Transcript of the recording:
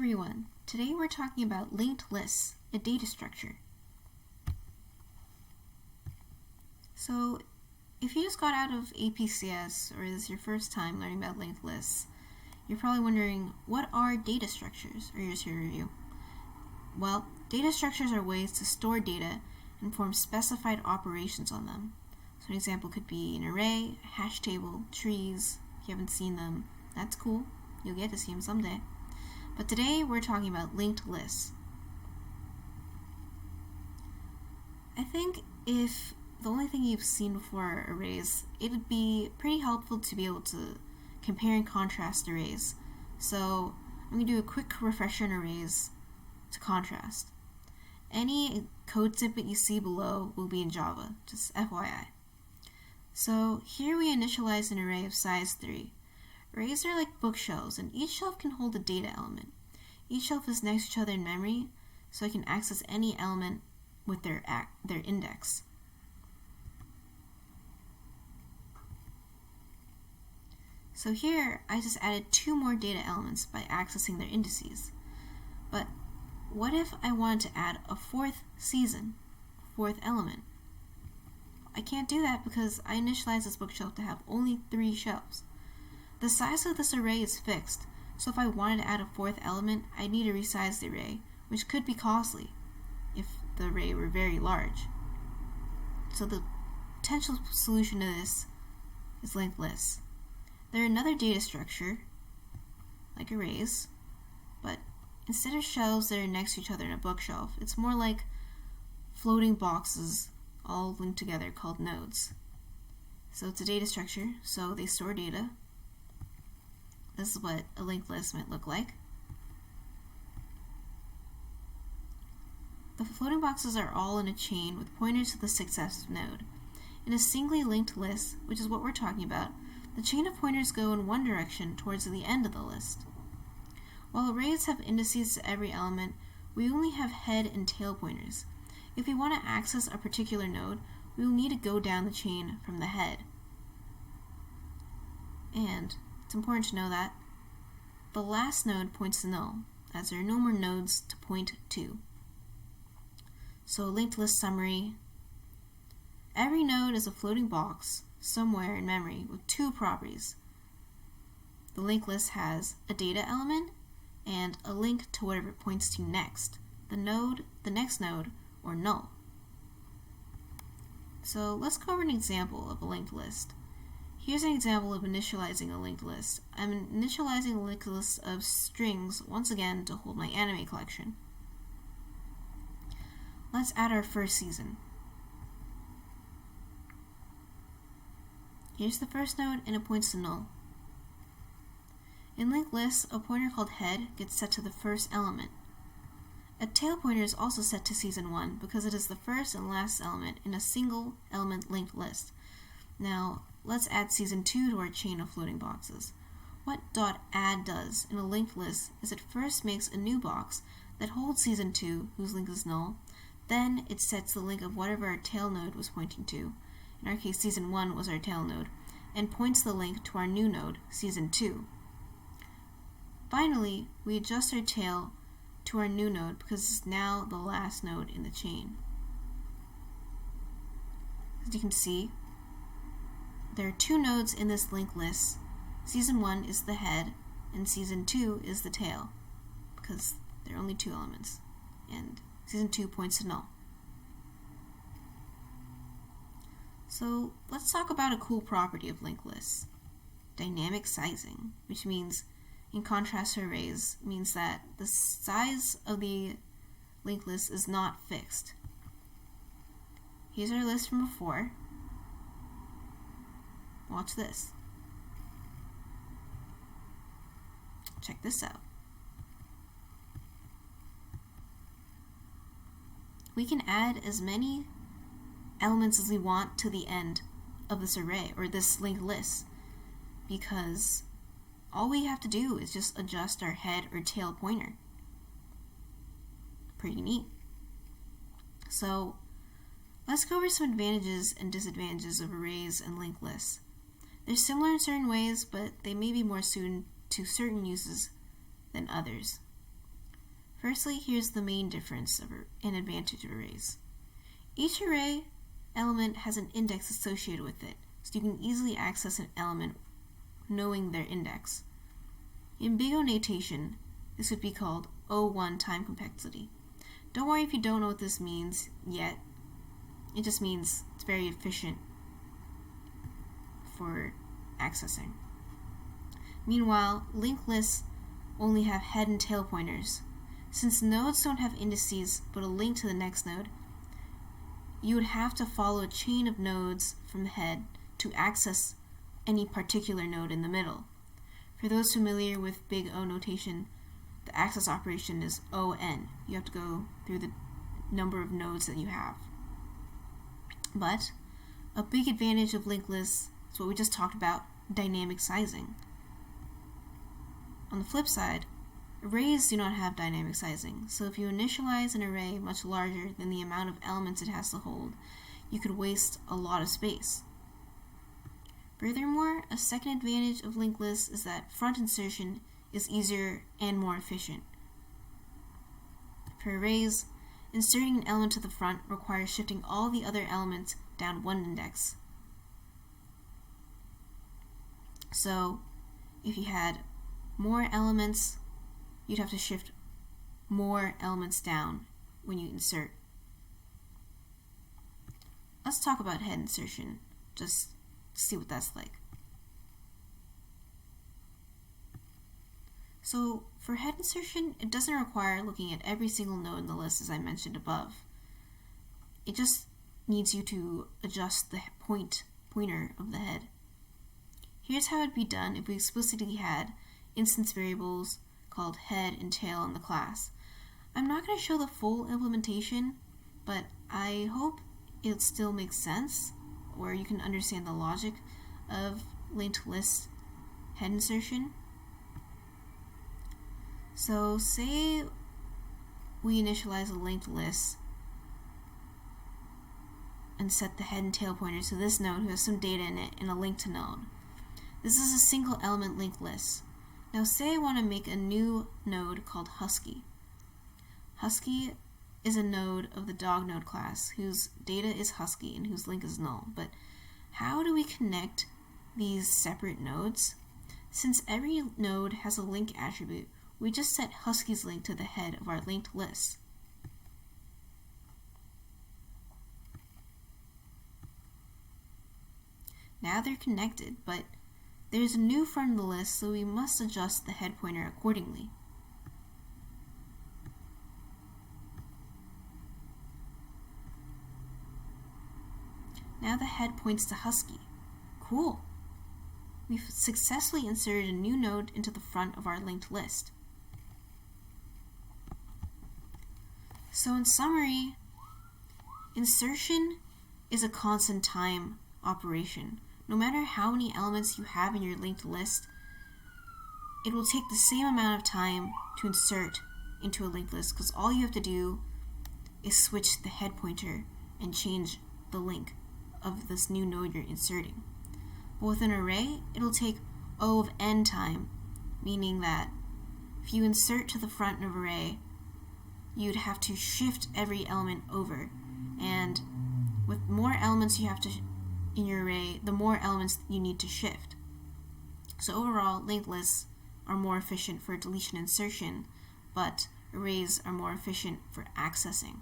everyone! Today we're talking about linked lists, a data structure. So, if you just got out of APCS or this is your first time learning about linked lists, you're probably wondering, what are data structures? Or here's your review. Well, data structures are ways to store data and perform specified operations on them. So an example could be an array, a hash table, trees. If you haven't seen them, that's cool. You'll get to see them someday. But today we're talking about linked lists. I think if the only thing you've seen before are arrays, it would be pretty helpful to be able to compare and contrast arrays. So I'm going to do a quick refresher on arrays to contrast. Any code snippet you see below will be in Java, just FYI. So here we initialize an array of size 3. Arrays are like bookshelves, and each shelf can hold a data element. Each shelf is next to each other in memory, so I can access any element with their index. So here, I just added 2 more data elements by accessing their indices. But what if I wanted to add a 4th season, 4th element? I can't do that because I initialized this bookshelf to have only 3 shelves. The size of this array is fixed, so if I wanted to add a 4th element, I'd need to resize the array, which could be costly if the array were very large. So the potential solution to this is linked lists. They're another data structure, like arrays, but instead of shelves that are next to each other in a bookshelf, it's more like floating boxes all linked together called nodes. So it's a data structure, so they store data. This is what a linked list might look like. The floating boxes are all in a chain with pointers to the successive node. In a singly linked list, which is what we're talking about, the chain of pointers go in one direction towards the end of the list. While arrays have indices to every element, we only have head and tail pointers. If we want to access a particular node, we will need to go down the chain from the head. And it's important to know that the last node points to null, as there are no more nodes to point to. So linked list summary. Every node is a floating box somewhere in memory with 2 properties. The linked list has a data element and a link to whatever it points to next, the node, the next node, or null. So let's go over an example of a linked list. Here's an example of initializing a linked list. I'm initializing a linked list of strings once again to hold my anime collection. Let's add our first season. Here's the first node and it points to null. In linked lists, a pointer called head gets set to the first element. A tail pointer is also set to season 1 because it is the first and last element in a single element linked list. Now, let's add season 2 to our chain of floating boxes. What .add does in a linked list is it first makes a new box that holds season 2, whose link is null, then it sets the link of whatever our tail node was pointing to. In our case, season 1 was our tail node, and points the link to our new node, season 2. Finally, we adjust our tail to our new node because it's now the last node in the chain. As you can see, there are 2 nodes in this linked list. Season 1 is the head, and season 2 is the tail, because there are only 2 elements, and season 2 points to null. So let's talk about a cool property of linked lists, dynamic sizing, which means, in contrast to arrays, means that the size of the linked list is not fixed. Here's our list from before. Watch this. Check this out. We can add as many elements as we want to the end of this array or this linked list because all we have to do is just adjust our head or tail pointer. Pretty neat. So let's go over some advantages and disadvantages of arrays and linked lists. They're similar in certain ways, but they may be more suited to certain uses than others. Firstly, here's the main difference and advantage of arrays. Each array element has an index associated with it, so you can easily access an element knowing their index. In big O notation, this would be called O1 time complexity. Don't worry if you don't know what this means yet. It just means it's very efficient for accessing. Meanwhile, linked lists only have head and tail pointers. Since nodes don't have indices but a link to the next node, you would have to follow a chain of nodes from the head to access any particular node in the middle. For those familiar with big O notation, the access operation is O(n). You have to go through the number of nodes that you have. But a big advantage of linked lists is what we just talked about, dynamic sizing. On the flip side, arrays do not have dynamic sizing, so if you initialize an array much larger than the amount of elements it has to hold, you could waste a lot of space. Furthermore, a second advantage of linked lists is that front insertion is easier and more efficient. For arrays, inserting an element to the front requires shifting all the other elements down one index. So, if you had more elements, you'd have to shift more elements down when you insert. Let's talk about head insertion, just to see what that's like. So for head insertion, it doesn't require looking at every single node in the list as I mentioned above. It just needs you to adjust the pointer of the head. Here's how it'd be done if we explicitly had instance variables called head and tail in the class. I'm not going to show the full implementation, but I hope it still makes sense, or you can understand the logic of linked list head insertion. So say we initialize a linked list and set the head and tail pointers to this node who has some data in it and a link to node. This is a single element linked list. Now say I want to make a new node called Husky. Husky is a node of the dog node class whose data is Husky and whose link is null. But how do we connect these separate nodes? Since every node has a link attribute, we just set Husky's link to the head of our linked list. Now they're connected, but there's a new front of the list, so we must adjust the head pointer accordingly. Now the head points to Husky. Cool! We've successfully inserted a new node into the front of our linked list. So in summary, insertion is a constant time operation. No matter how many elements you have in your linked list, it will take the same amount of time to insert into a linked list because all you have to do is switch the head pointer and change the link of this new node you're inserting. But with an array, it'll take O of n time, meaning that if you insert to the front of an array, you'd have to shift every element over, and with more elements you have to in your array, the more elements you need to shift. So overall, linked lists are more efficient for deletion insertion, but arrays are more efficient for accessing.